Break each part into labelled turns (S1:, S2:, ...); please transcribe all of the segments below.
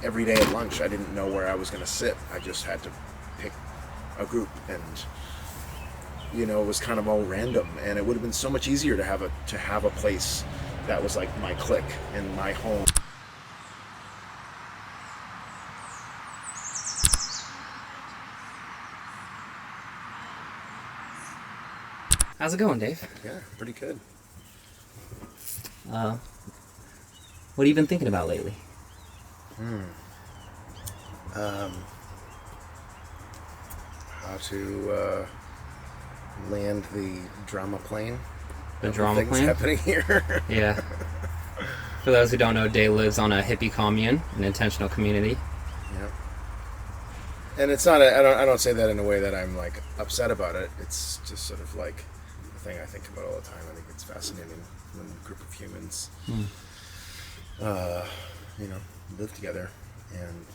S1: every day at lunch, I didn't know where I was going to sit. I just had to pick a group, and it was kind of all random. And it would have been so much easier to have a place that was like my clique and my home.
S2: How's it going, Dave?
S1: Yeah, pretty good.
S2: What have you been thinking about lately?
S1: How to land the drama plane.
S2: The drama plane?
S1: Happening here.
S2: Yeah. For those who don't know, Dave lives on a hippie commune, an intentional community.
S1: Yeah. And it's not. I don't say that in a way that I'm like upset about it. It's just sort of like a thing I think about all the time. I think it's fascinating when a group of humans, live together and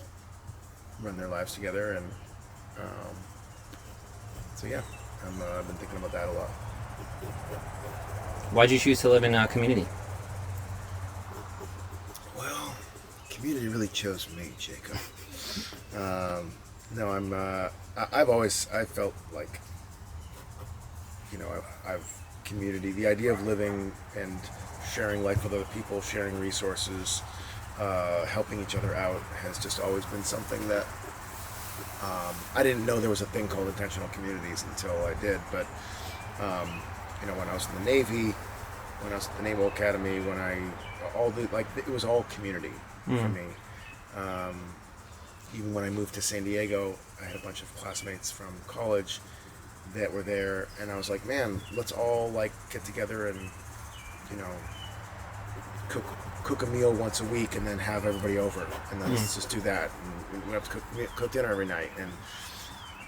S1: run their lives together. And so yeah, I've been thinking about that a lot.
S2: Why'd you choose to live in a community?
S1: Well, community really chose me, Jacob. No, I felt like, I've community, the idea of living and sharing life with other people, sharing resources, helping each other out has just always been something that I didn't know there was a thing called intentional communities until I did. But when I was in the Navy, when I was at the Naval Academy, it was all community for me. Even when I moved to San Diego, I had a bunch of classmates from college that were there, and I was like, man, let's all get together and cook a meal once a week, and then have everybody over, and then let's just do that. And we have to cook dinner every night, and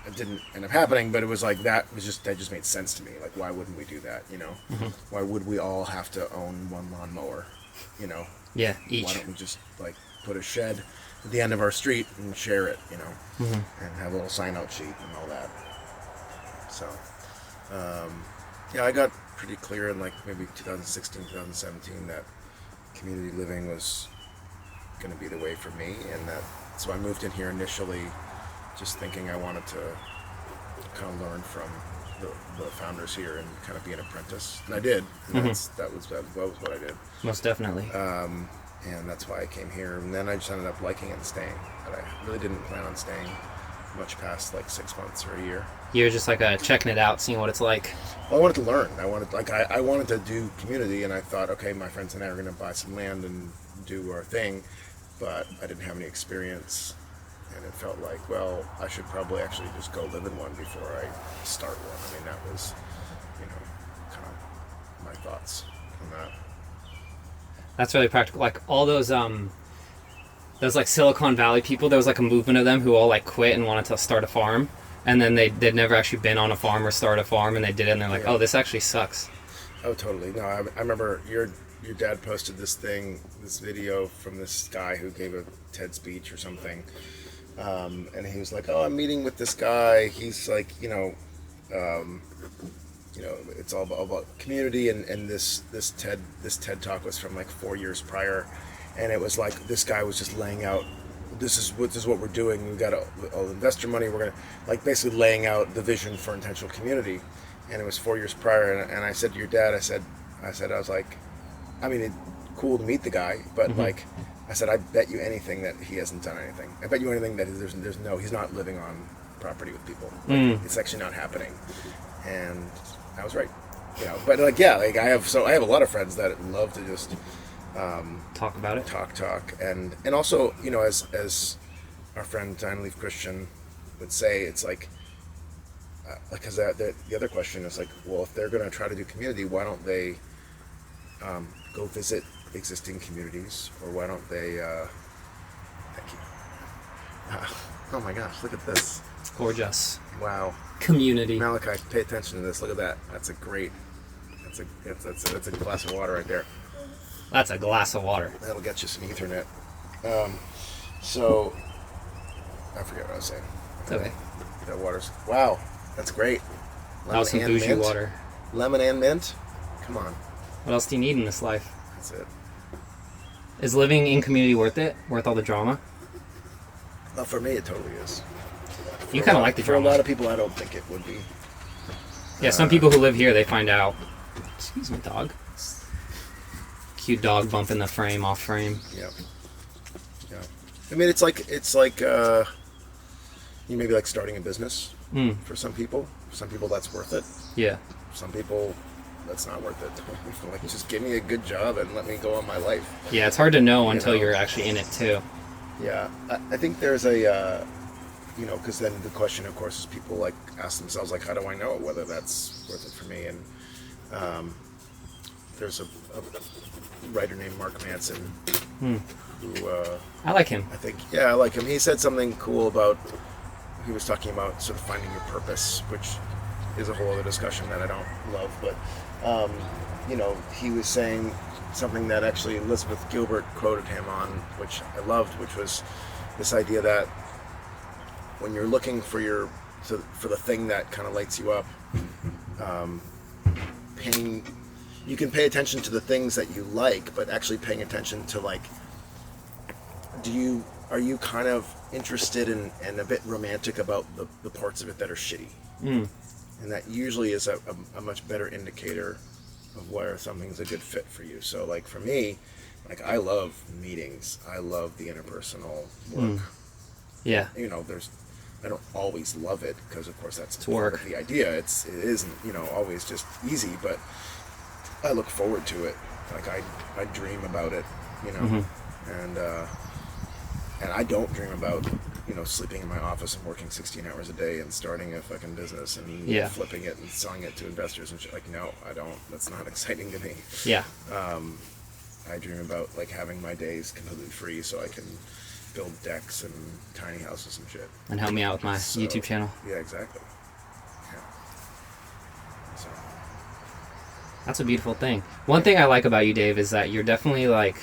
S1: it didn't end up happening, but it was like that just made sense to me. Like, why wouldn't we do that? Why would we all have to own one lawnmower?
S2: Yeah, each.
S1: Why don't we just put a shed at the end of our street and share it, and have a little sign-out sheet and all that. So, I got pretty clear in maybe 2016, 2017 that community living was going to be the way for me, and so I moved in here initially just thinking I wanted to kind of learn from the founders here and kind of be an apprentice, and I did. And that was what I did.
S2: Most definitely.
S1: And that's why I came here. And then I just ended up liking it and staying. But I really didn't plan on staying much past 6 months or a year.
S2: You're just checking it out, seeing what it's like.
S1: Well, I wanted to learn. I wanted to do community, and I thought, okay, my friends and I are going to buy some land and do our thing, but I didn't have any experience, and it felt like, well, I should probably actually just go live in one before I start one. I mean, that was, kind of my thoughts on that.
S2: That's really practical. All those Silicon Valley people, there was a movement of them who all quit and wanted to start a farm, and then they'd never actually been on a farm or start a farm, and they did it, and they're like, oh, this actually sucks.
S1: Oh, totally. No, I remember your dad posted this video from this guy who gave a TED speech or something, and he was like, oh, I'm meeting with this guy. He's it's all about community, and this TED talk was from 4 years prior, and it was this guy was just laying out, this is what we're doing. We've got all investor money. We're gonna basically laying out the vision for intentional community, and it was 4 years prior. And I said to your dad, I said I was like, I mean, it's cool to meet the guy, but I said, I bet you anything that he hasn't done anything. I bet you anything that he's not living on property with people. It's actually not happening. And I was right, But I have a lot of friends that love to just
S2: talk about it.
S1: Talk, and also, as our friend Dine Leaf Christian would say, it's because the other question is well, if they're going to try to do community, why don't they go visit existing communities, or why don't they? Thank you. Oh my gosh, look at this.
S2: Gorgeous.
S1: Wow.
S2: Community.
S1: Malachi, pay attention to this. Look at that. That's a glass of water right there.
S2: That's a glass of water.
S1: That'll get you some Ethernet. So I forget what I was saying.
S2: It's okay.
S1: That water's wow. That's great.
S2: That was some bougie water.
S1: Lemon and mint. Come on.
S2: What else do you need in this life?
S1: That's it.
S2: Is living in community worth it? Worth all the drama?
S1: For me, it totally is.
S2: You kind of like the
S1: For a
S2: drama.
S1: lot of people, I don't think it would be.
S2: Yeah, some people who live here, they find out. Excuse me, dog. Cute dog bumping the frame off frame.
S1: Yeah. Yeah. I mean, it's like you maybe like starting a business for some people. For some people, that's worth it.
S2: Yeah.
S1: Some people, that's not worth it. Like, just give me a good job and let me go on my life.
S2: Yeah, it's hard to know until
S1: know?
S2: you're actually in it too.
S1: Yeah, I think there's a, because then the question, of course, is people like ask themselves, like, how do I know whether that's worth it for me? And there's a writer named Mark Manson who
S2: I like him.
S1: I think, yeah, I like him. He said something cool about, he was talking about sort of finding your purpose, which is a whole other discussion that I don't love, but, he was saying something that actually Elizabeth Gilbert quoted him on, which I loved, which was this idea that when you're looking for the thing that kind of lights you up, you can pay attention to the things that you like, but actually paying attention to, like, are you kind of interested in and a bit romantic about the parts of it that are shitty? And that usually is a much better indicator of where something's a good fit for you. So, like, for me, like, I love meetings. I love the interpersonal work.
S2: Yeah.
S1: I don't always love it, because of course that's part
S2: work.
S1: of the idea. It isn't, always just easy, but I look forward to it. Like, I dream about it, and I don't dream about, sleeping in my office and working 16 hours a day and starting a fucking business and flipping it and selling it to investors and shit. Like, no, I don't. That's not exciting to me.
S2: Yeah.
S1: I dream about, like, having my days completely free so I can build decks and tiny houses and shit.
S2: And help me out with my YouTube channel.
S1: Yeah, exactly. Yeah. So.
S2: That's a beautiful thing. One thing I like about you, Dave, is that you're definitely, like,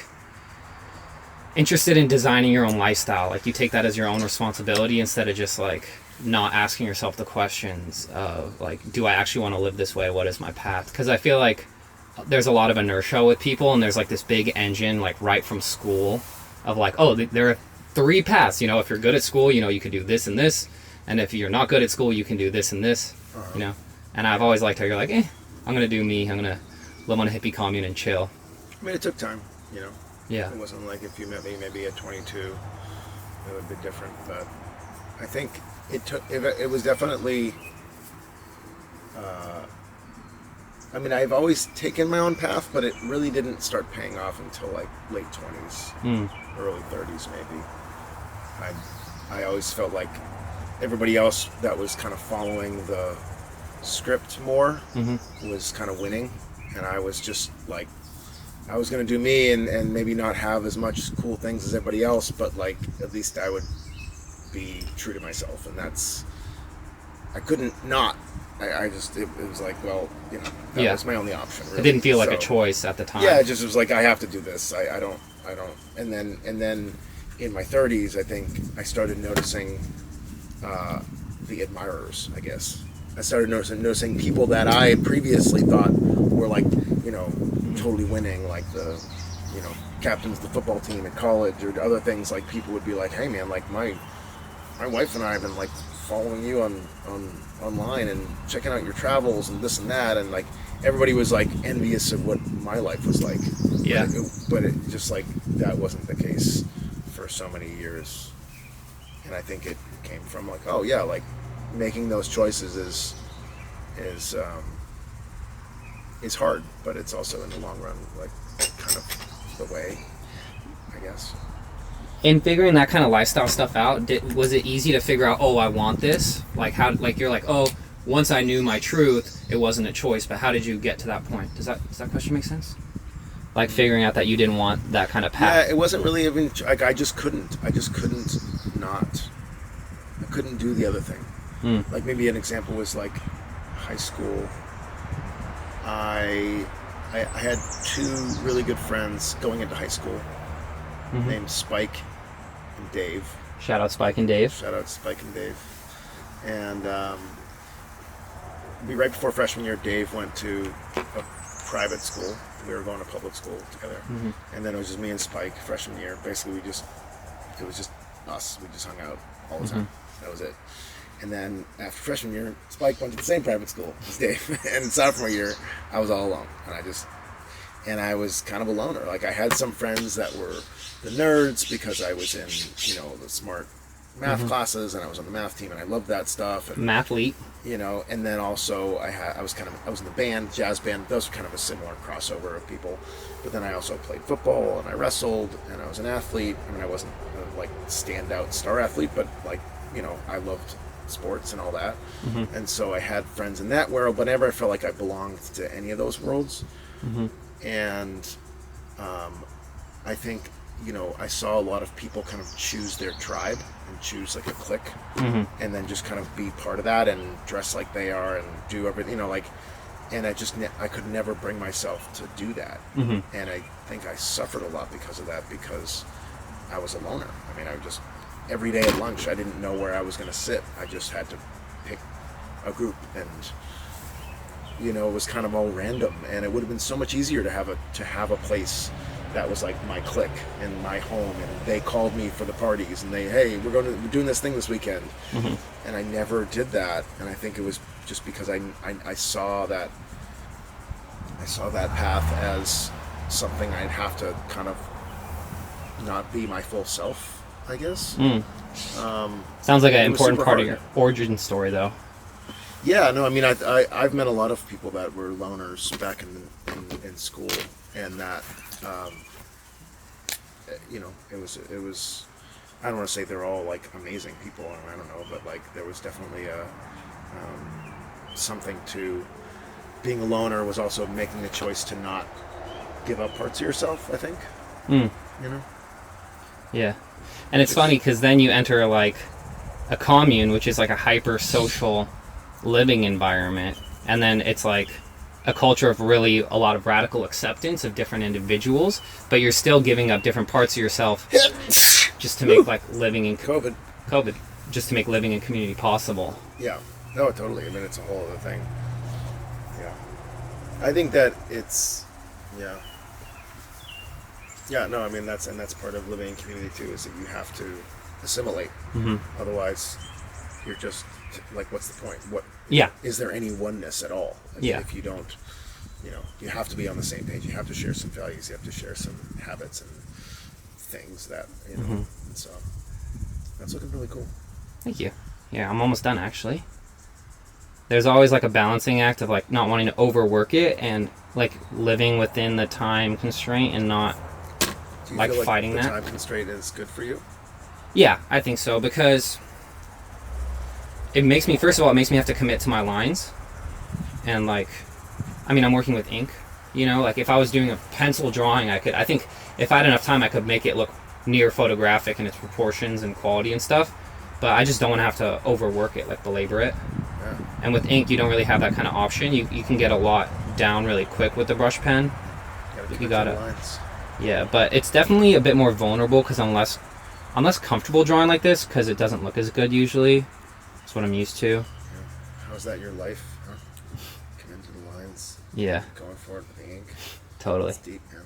S2: interested in designing your own lifestyle. Like, you take that as your own responsibility instead of just, like, not asking yourself the questions of, like, do I actually want to live this way? What is my path? Because I feel like there's a lot of inertia with people, and there's, like, this big engine, like, right from school of, like, oh, there are 3 paths. If you're good at school, you can do this and this, and if you're not good at school, you can do this and this. And I've always liked how you're like, I'm gonna do me. I'm gonna live on a hippie commune and chill.
S1: I mean, it took time,
S2: Yeah.
S1: It wasn't like if you met me maybe at 22, it would be different. But I think it was definitely. I mean, I've always taken my own path, but it really didn't start paying off until, like, late 20s, early 30s maybe. I always felt like everybody else that was kind of following the script more was kind of winning, and I was just like, I was going to do me and maybe not have as much cool things as everybody else, but, like, at least I would be true to myself, and I couldn't not. I just, it was like, well, that was my only option, really.
S2: It didn't feel like a choice at the time.
S1: Yeah, it just was like, I have to do this. I don't, and then in my 30s, I think I started noticing the admirers, I guess. I started noticing people that I previously thought were, like, totally winning, like the, captains of the football team at college or other things. Like, people would be like, hey man, like, my wife and I have been, like, following you online and checking out your travels and this and that, and, like, everybody was, like, envious of what my life was like.
S2: Yeah.
S1: But it just, like, that wasn't the case for so many years, and I think it came from, like, oh yeah, like, making those choices is hard, but it's also in the long run, like, kind of the way, I guess.
S2: In figuring that kind of lifestyle stuff out, was it easy to figure out, oh, I want this? Like, how, like, you're like, oh, once I knew my truth, it wasn't a choice, but how did you get to that point? Does that question make sense? Like, figuring out that you didn't want that kind of path.
S1: Yeah, it wasn't really even, like, I just couldn't do the other thing. Like, maybe an example was, like, high school. I had 2 really good friends going into high school named Spike and Dave.
S2: Shout out Spike and Dave.
S1: Shout out Spike and Dave. And right before freshman year, Dave went to a private school. We were going to public school together. And then it was just me and Spike freshman year. Basically, it was just us. We just hung out all the time. That was it. And then after freshman year, Spike went to the same private school as Dave. And sophomore year, I was all alone. And I was kind of a loner. Like, I had some friends that were the nerds because I was in, the smart math classes, and I was on the math team, and I loved that stuff. And,
S2: Mathlete.
S1: And then also I was in the band, jazz band. Those were kind of a similar crossover of people. But then I also played football, and I wrestled, and I was an athlete. I mean, I wasn't a standout star athlete, but I loved sports and all that. And so I had friends in that world, but never felt like I belonged to any of those worlds. And I think I saw a lot of people kind of choose their tribe and choose like a clique, and then just kind of be part of that and dress like they are and do everything, and I could never bring myself to do that. And I think I suffered a lot because of that, because I was a loner. I mean, every day at lunch, I didn't know where I was going to sit. I just had to pick a group, and it was kind of all random. And it would have been so much easier to have a place that was like my clique and my home, and they called me for the parties, and hey, we're doing this thing this weekend. And I never did that. And I think it was just because I saw that path as something I'd have to kind of not be my full self, I guess.
S2: Sounds like an important part of your origin story, though.
S1: Yeah, no, I mean, I've met a lot of people that were loners back in school, and that, it was, I don't want to say they're all like amazing people, I don't know, but like there was definitely something to being a loner was also making the choice to not give up parts of yourself, I think.
S2: Yeah. And it's funny because then you enter like a commune, which is like a hyper social living environment, and then it's like a culture of really a lot of radical acceptance of different individuals, but you're still giving up different parts of yourself just to make like living in COVID just to make living in community possible.
S1: Yeah, no, totally. I mean, it's a whole other thing. Yeah, I think that it's no, I mean, that's part of living in community too, is that you have to assimilate. Otherwise you're just like, what's the point? Is there any oneness at all? If you don't, you have to be on the same page. You have to share some values. You have to share some habits and things that, and so that's looking really cool.
S2: Thank you. Yeah, I'm almost done, actually. There's always like a balancing act of like not wanting to overwork it and like living within the time constraint and not like fighting that.
S1: Time constraint is good for you?
S2: Yeah, I think so, because it makes me have to commit to my lines. And like, I mean, I'm working with ink, like if I was doing a pencil drawing, I think if I had enough time, I could make it look near photographic in its proportions and quality and stuff, but I just don't want to have to overwork it, like belabor it. Yeah. And with ink, you don't really have that kind of option. You can get a lot down really quick with the brush pen. You gotta. Yeah, but it's definitely a bit more vulnerable because I'm less comfortable drawing like this because it doesn't look as good usually. That's what I'm used to.
S1: Yeah. How's that your life? Huh? Come into the lines.
S2: Yeah.
S1: Going for it with the ink.
S2: Totally.
S1: It's deep, man.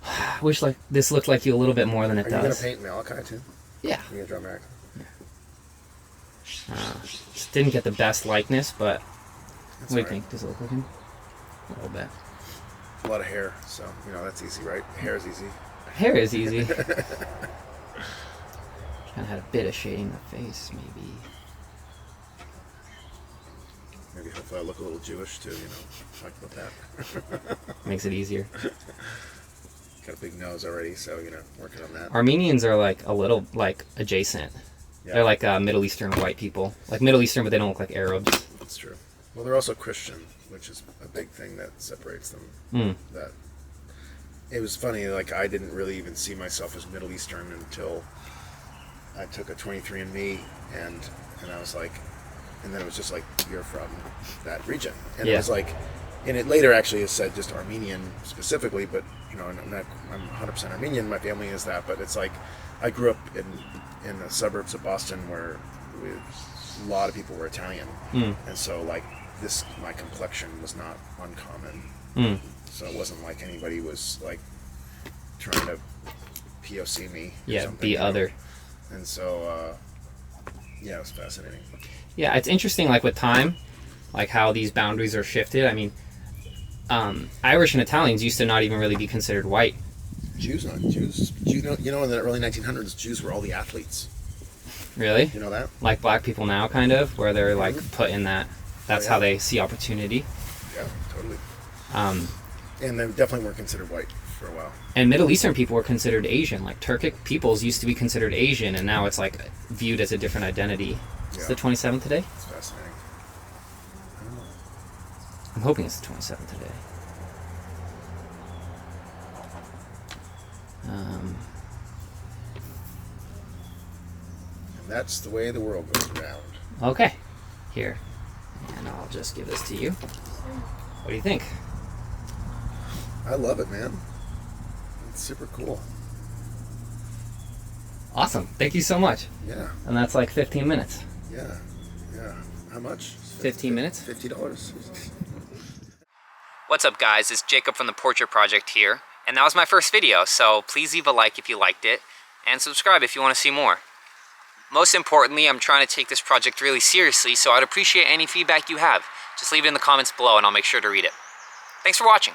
S2: I wish like this looked like you a little bit more than it does.
S1: Are you gonna paint Malachi too?
S2: Yeah.
S1: You gonna draw Malachi?
S2: Yeah. Just didn't get the best likeness, but
S1: That's
S2: what do you think? Does it look like him? A little bit.
S1: A lot of hair, so that's easy, right? Hair is easy.
S2: Hair is easy. Kind of had a bit of shading the face, maybe.
S1: Maybe hopefully I look a little Jewish too, talk about that.
S2: Makes it easier.
S1: Got a big nose already, so working on that.
S2: Armenians are like a little like adjacent. Yeah. They're like Middle Eastern white people, like Middle Eastern, but they don't look like Arabs.
S1: That's true. Well, they're also Christian, which is a big thing that separates them. That it was funny, like I didn't really even see myself as Middle Eastern until I took a 23andMe, and I was like, and then it was just like, you're from that region, and it was like, and it later actually is said just Armenian specifically, but I'm 100% Armenian. My family is that, but it's like I grew up in the suburbs of Boston where a lot of people were Italian, and so like my complexion was not uncommon. So it wasn't like anybody was like trying to POC me. Or
S2: Yeah,
S1: something,
S2: be
S1: you know?
S2: other.
S1: And so, yeah, it was fascinating.
S2: Yeah, it's interesting, like with time, like how these boundaries are shifted. I mean, Irish and Italians used to not even really be considered white.
S1: Jews, you know, in the early 1900s, Jews were all the athletes.
S2: Really?
S1: You know that?
S2: Like black people now, kind of, where they're like put in that. That's
S1: Oh, yeah.
S2: how they see opportunity.
S1: Yeah, totally.
S2: Um,
S1: And they definitely weren't considered white for a while.
S2: and Middle Eastern people were considered Asian. Like Turkic peoples used to be considered Asian, and now it's like viewed as a different identity. It's
S1: Yeah.
S2: the 27th today?
S1: It's fascinating. I don't know.
S2: I'm hoping it's the 27th today.
S1: And that's the way the world goes around.
S2: Okay. Here. And I'll just give this to you. What do you think?
S1: I love it, man. It's super cool.
S2: Awesome. Thank you so much.
S1: Yeah,
S2: And that's like 15 minutes.
S1: yeah, yeah. How much?
S2: 15 minutes?
S1: $50.
S2: What's up, guys? It's Jacob from the Portrait Project here. And that was my first video, so please leave a like if you liked it, and subscribe if you want to see more. Most importantly, I'm trying to take this project really seriously, so I'd appreciate any feedback you have. Just leave it in the comments below and I'll make sure to read it. Thanks for watching.